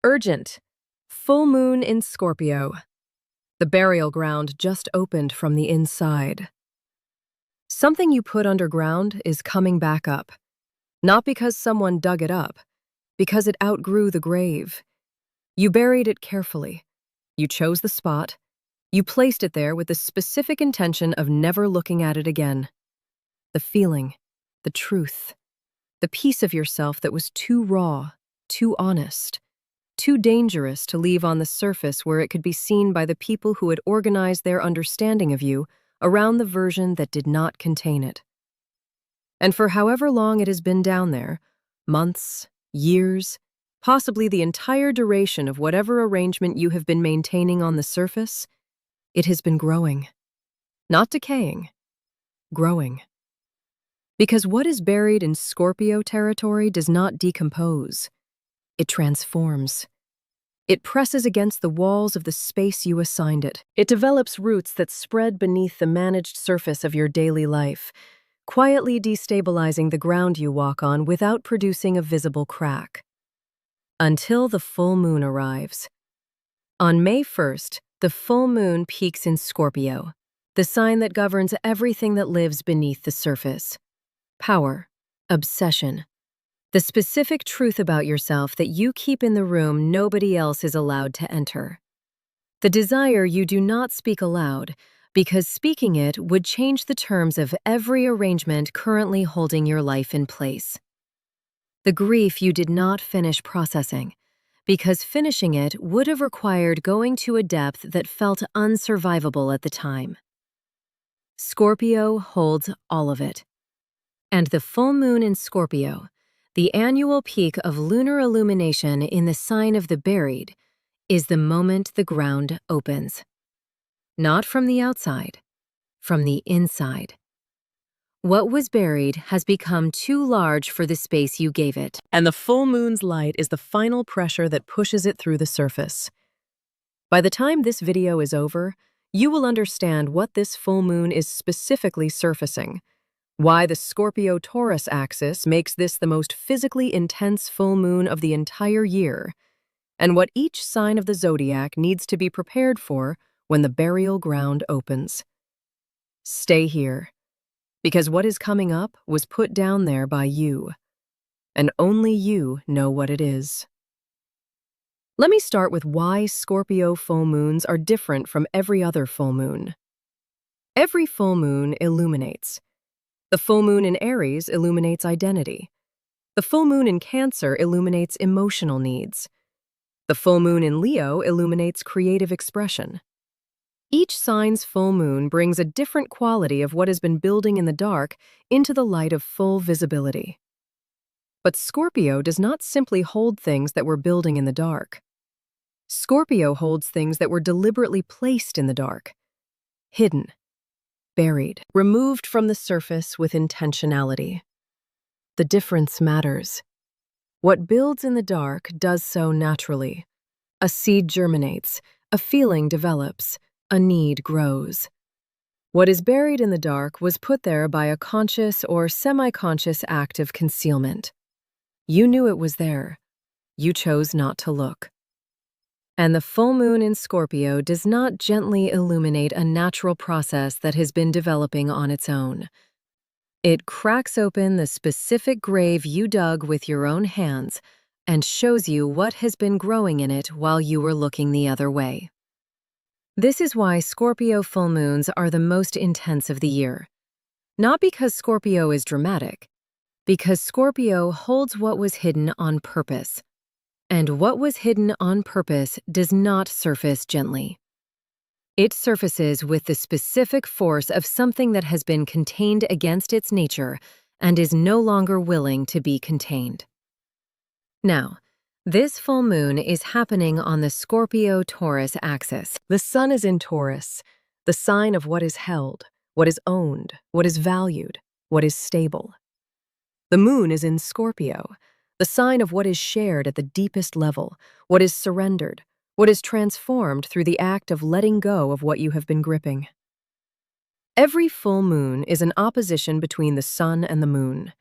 Urgent. Full moon in Scorpio. The burial ground just opened from the inside. Something you put underground is coming back up. Not because someone dug it up, because it outgrew the grave. You buried it carefully. You chose the spot. You placed it there with the specific intention of never looking at it again. The feeling, the truth, the piece of yourself that was too raw, too honest, too dangerous to leave on the surface where it could be seen by the people who had organized their understanding of you around the version that did not contain it. And for however long it has been down there, months, years, possibly the entire duration of whatever arrangement you have been maintaining on the surface, it has been growing. Not decaying, growing. Because what is buried in Scorpio territory does not decompose. It transforms. It presses against the walls of the space you assigned it. It develops roots that spread beneath the managed surface of your daily life, quietly destabilizing the ground you walk on without producing a visible crack. Until the full moon arrives. On May 1st, the full moon peaks in Scorpio, the sign that governs everything that lives beneath the surface. Power, obsession, the specific truth about yourself that you keep in the room nobody else is allowed to enter. The desire you do not speak aloud, because speaking it would change the terms of every arrangement currently holding your life in place. The grief you did not finish processing, because finishing it would have required going to a depth that felt unsurvivable at the time. Scorpio holds all of it. And the full moon in Scorpio, the annual peak of lunar illumination in the sign of the buried, is the moment the ground opens. Not from the outside, from the inside. What was buried has become too large for the space you gave it, and the full moon's light is the final pressure that pushes it through the surface. By the time this video is over, you will understand what this full moon is specifically surfacing, why the Scorpio-Taurus axis makes this the most physically intense full moon of the entire year, and what each sign of the zodiac needs to be prepared for when the burial ground opens. Stay here, because what is coming up was put down there by you, and only you know what it is. Let me start with why Scorpio full moons are different from every other full moon. Every full moon illuminates. The full moon in Aries illuminates identity. The full moon in Cancer illuminates emotional needs. The full moon in Leo illuminates creative expression. Each sign's full moon brings a different quality of what has been building in the dark into the light of full visibility. But Scorpio does not simply hold things that were building in the dark. Scorpio holds things that were deliberately placed in the dark, hidden, buried, removed from the surface with intentionality. The difference matters. What builds in the dark does so naturally. A seed germinates, a feeling develops, a need grows. What is buried in the dark was put there by a conscious or semi-conscious act of concealment. You knew it was there. You chose not to look. And the full moon in Scorpio does not gently illuminate a natural process that has been developing on its own. It cracks open the specific grave you dug with your own hands and shows you what has been growing in it while you were looking the other way. This is why Scorpio full moons are the most intense of the year. Not because Scorpio is dramatic, because Scorpio holds what was hidden on purpose. And what was hidden on purpose does not surface gently. It surfaces with the specific force of something that has been contained against its nature and is no longer willing to be contained. Now, this full moon is happening on the Scorpio-Taurus axis. The sun is in Taurus, the sign of what is held, what is owned, what is valued, what is stable. The moon is in Scorpio, the sign of what is shared at the deepest level, what is surrendered, what is transformed through the act of letting go of what you have been gripping. Every full moon is an opposition between the sun and the moon.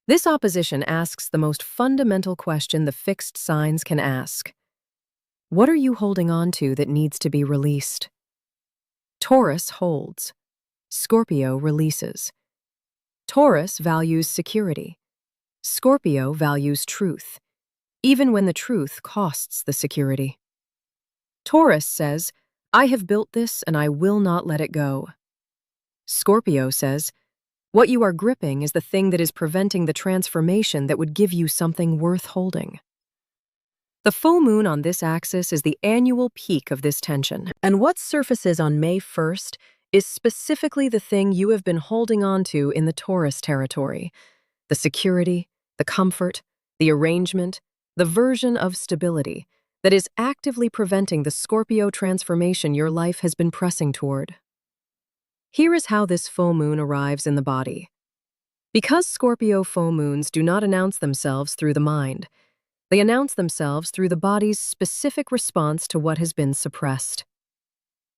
This opposition asks the most fundamental question the fixed signs can ask. What are you holding on to that needs to be released? Taurus holds. Scorpio releases. Taurus values security. Scorpio values truth, even when the truth costs the security. Taurus says, I have built this and I will not let it go. Scorpio says, what you are gripping is the thing that is preventing the transformation that would give you something worth holding. The full moon on this axis is the annual peak of this tension, and what surfaces on May 1st is specifically the thing you have been holding on to in the Taurus territory. The security, the comfort, the arrangement, the version of stability that is actively preventing the Scorpio transformation your life has been pressing toward. Here is how this full moon arrives in the body. Because Scorpio full moons do not announce themselves through the mind, they announce themselves through the body's specific response to what has been suppressed.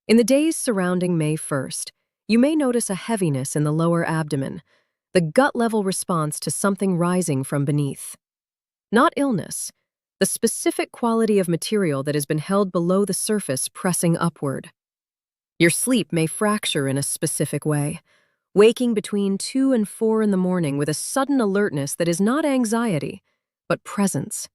In the days surrounding May 1st, you may notice a heaviness in the lower abdomen, the gut-level response to something rising from beneath. Not illness, the specific quality of material that has been held below the surface pressing upward. Your sleep may fracture in a specific way, waking between 2 and 4 in the morning with a sudden alertness that is not anxiety, but presence.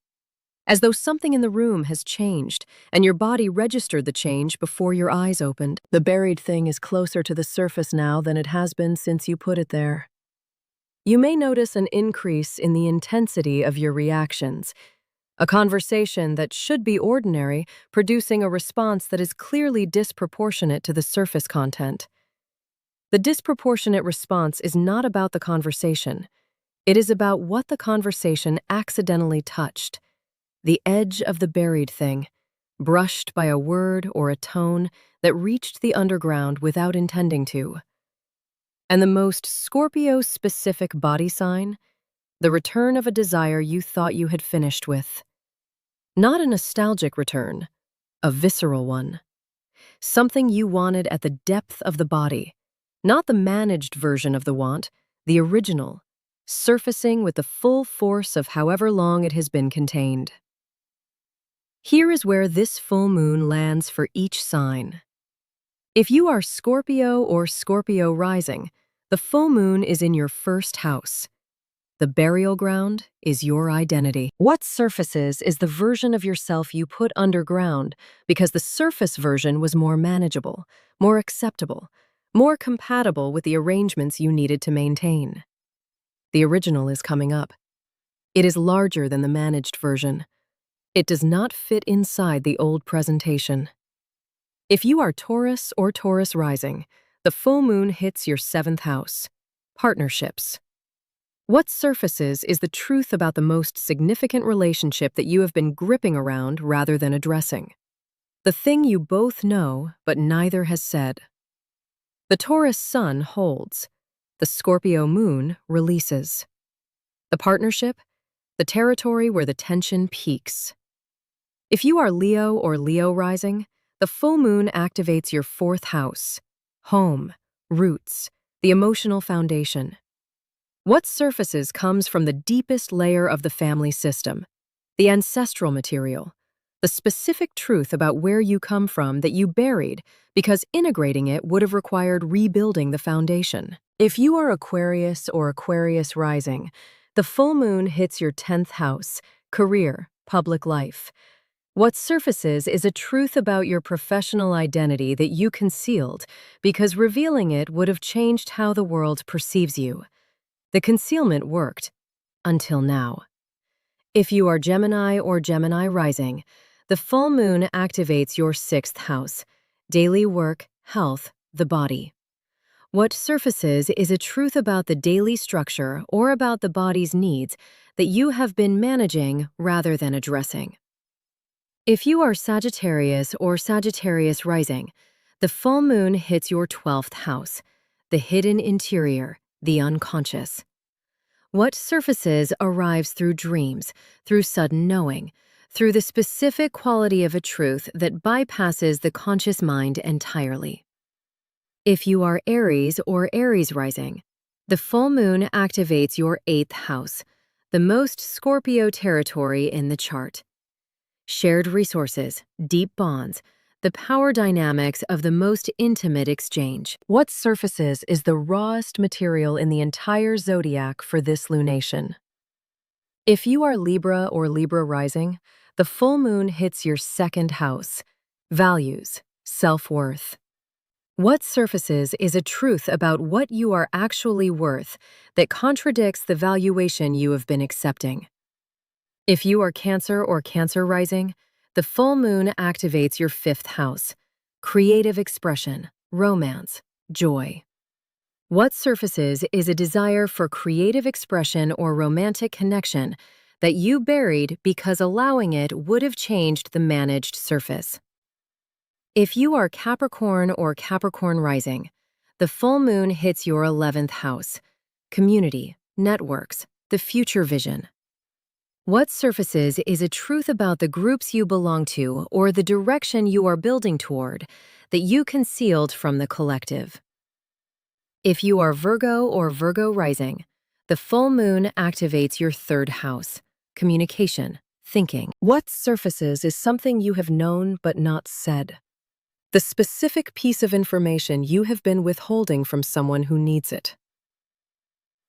As though something in the room has changed, and your body registered the change before your eyes opened. The buried thing is closer to the surface now than it has been since you put it there. You may notice an increase in the intensity of your reactions, a conversation that should be ordinary, producing a response that is clearly disproportionate to the surface content. The disproportionate response is not about the conversation. It is about what the conversation accidentally touched. The edge of the buried thing, brushed by a word or a tone that reached the underground without intending to. And the most Scorpio-specific body sign, the return of a desire you thought you had finished with. Not a nostalgic return, a visceral one. Something you wanted at the depth of the body, not the managed version of the want, the original, surfacing with the full force of however long it has been contained. Here is where this full moon lands for each sign. If you are Scorpio or Scorpio rising, the full moon is in your first house. The burial ground is your identity. What surfaces is the version of yourself you put underground because the surface version was more manageable, more acceptable, more compatible with the arrangements you needed to maintain. The original is coming up. It is larger than the managed version. It does not fit inside the old presentation. If you are Taurus or Taurus rising, the full moon hits your 7th house, partnerships. What surfaces is the truth about the most significant relationship that you have been gripping around rather than addressing? The thing you both know, but neither has said. The Taurus sun holds. The Scorpio moon releases. The partnership, the territory where the tension peaks. If you are Leo or Leo rising, the full moon activates your 4th house, home, roots, the emotional foundation. What surfaces comes from the deepest layer of the family system, the ancestral material, the specific truth about where you come from that you buried because integrating it would have required rebuilding the foundation. If you are Aquarius or Aquarius rising, the full moon hits your 10th house, career, public life. What surfaces is a truth about your professional identity that you concealed because revealing it would have changed how the world perceives you. The concealment worked, until now. If you are Gemini or Gemini rising, the full moon activates your 6th house, daily work, health, the body. What surfaces is a truth about the daily structure or about the body's needs that you have been managing rather than addressing. If you are Sagittarius or Sagittarius rising, the full moon hits your 12th house, the hidden interior, the unconscious. What surfaces arrives through dreams, through sudden knowing, through the specific quality of a truth that bypasses the conscious mind entirely. If you are Aries or Aries rising, the full moon activates your 8th house, the most Scorpio territory in the chart. shared resources, deep bonds, the power dynamics of the most intimate exchange. What surfaces is the rawest material in the entire zodiac for this lunation? If you are Libra or Libra rising, the full moon hits your second house, values, self-worth. What surfaces is a truth about what you are actually worth that contradicts the valuation you have been accepting. If you are Cancer or Cancer rising, the full moon activates your fifth house, creative expression, romance, joy. What surfaces is a desire for creative expression or romantic connection that you buried because allowing it would have changed the managed surface. If you are Capricorn or Capricorn rising, the full moon hits your 11th house, community, networks, the future vision. What surfaces is a truth about the groups you belong to or the direction you are building toward that you concealed from the collective. If you are Virgo or Virgo rising, the full moon activates your third house, communication, thinking. What surfaces is something you have known but not said. The specific piece of information you have been withholding from someone who needs it.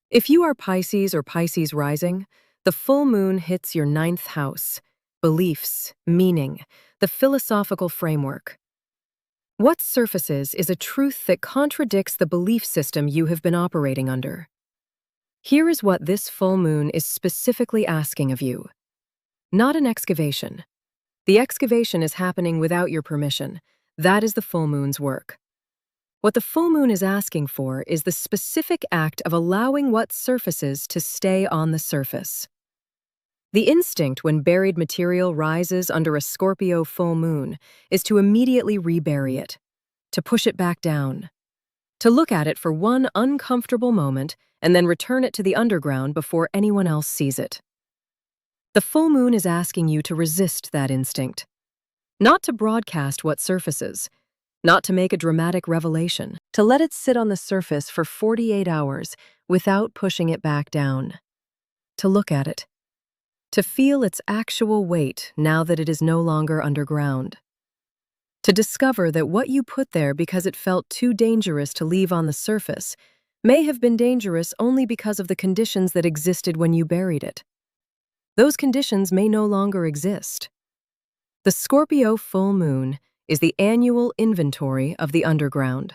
If you are Pisces or Pisces rising, the full moon hits your 9th house, beliefs, meaning, the philosophical framework. What surfaces is a truth that contradicts the belief system you have been operating under. Here is what this full moon is specifically asking of you. Not an excavation. The excavation is happening without your permission. That is the full moon's work. What the full moon is asking for is the specific act of allowing what surfaces to stay on the surface. The instinct when buried material rises under a Scorpio full moon is to immediately rebury it, to push it back down, to look at it for one uncomfortable moment and then return it to the underground before anyone else sees it. The full moon is asking you to resist that instinct, not to broadcast what surfaces, not to make a dramatic revelation, to let it sit on the surface for 48 hours without pushing it back down, to look at it, to feel its actual weight now that it is no longer underground, to discover that what you put there because it felt too dangerous to leave on the surface may have been dangerous only because of the conditions that existed when you buried it. Those conditions may no longer exist. The Scorpio full moon is the annual inventory of the underground.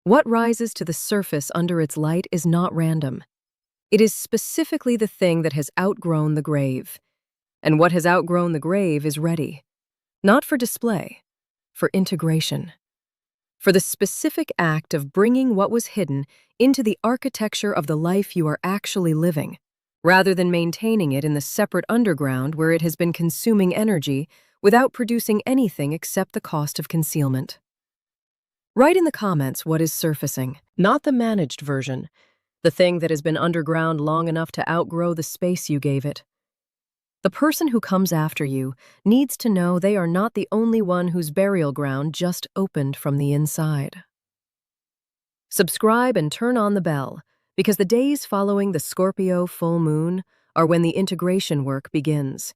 What rises to the surface under its light is not random. It is specifically the thing that has outgrown the grave. And what has outgrown the grave is ready, not for display, for integration. For the specific act of bringing what was hidden into the architecture of the life you are actually living, rather than maintaining it in the separate underground where it has been consuming energy without producing anything except the cost of concealment. Write in the comments what is surfacing, not the managed version, the thing that has been underground long enough to outgrow the space you gave it. The person who comes after you needs to know they are not the only one whose burial ground just opened from the inside. Subscribe and turn on the bell, because the days following the Scorpio full moon are when the integration work begins.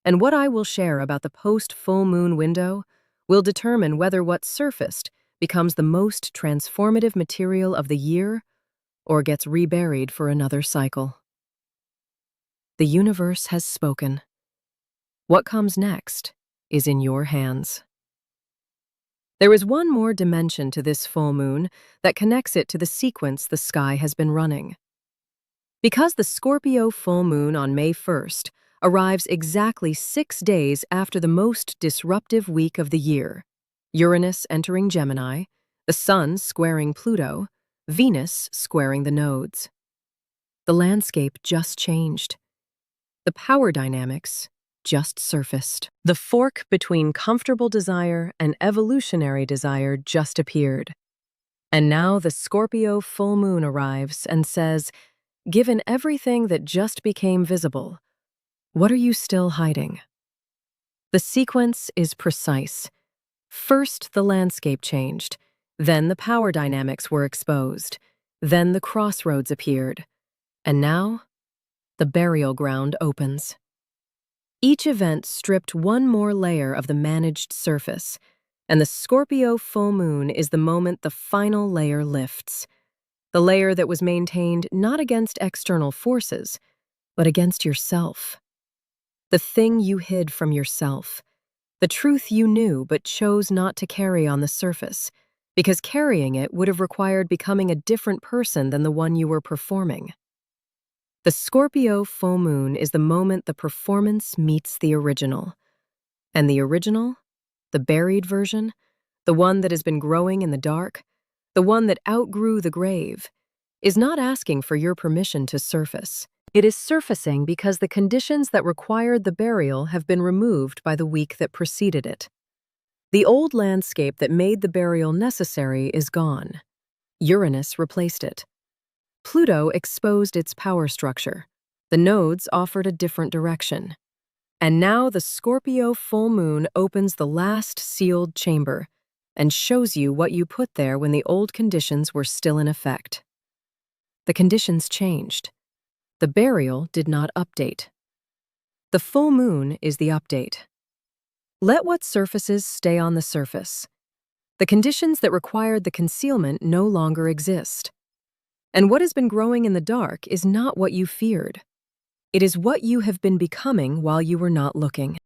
And what I will share about the post-full moon window will determine whether what surfaced becomes the most transformative material of the year or gets reburied for another cycle. The universe has spoken. What comes next is in your hands. There is one more dimension to this full moon that connects it to the sequence the sky has been running. Because the Scorpio full moon on May 1st arrives exactly 6 days after the most disruptive week of the year, Uranus entering Gemini, the Sun squaring Pluto, Venus squaring the nodes. The landscape just changed. The power dynamics just surfaced. The fork between comfortable desire and evolutionary desire just appeared. And now the Scorpio full moon arrives and says, given everything that just became visible, what are you still hiding? The sequence is precise. First, the landscape changed. Then the power dynamics were exposed. Then the crossroads appeared. And now, the burial ground opens. Each event stripped one more layer of the managed surface, and the Scorpio full moon is the moment the final layer lifts. The layer that was maintained not against external forces, but against yourself. The thing you hid from yourself. The truth you knew but chose not to carry on the surface, because carrying it would have required becoming a different person than the one you were performing. The Scorpio full moon is the moment the performance meets the original. And the original, the buried version, the one that has been growing in the dark, the one that outgrew the grave, is not asking for your permission to surface. It is surfacing because the conditions that required the burial have been removed by the week that preceded it. The old landscape that made the burial necessary is gone. Uranus replaced it. Pluto exposed its power structure. The nodes offered a different direction. And now the Scorpio full moon opens the last sealed chamber and shows you what you put there when the old conditions were still in effect. The conditions changed. The burial did not update. The full moon is the update. Let what surfaces stay on the surface. The conditions that required the concealment no longer exist. And what has been growing in the dark is not what you feared. It is what you have been becoming while you were not looking.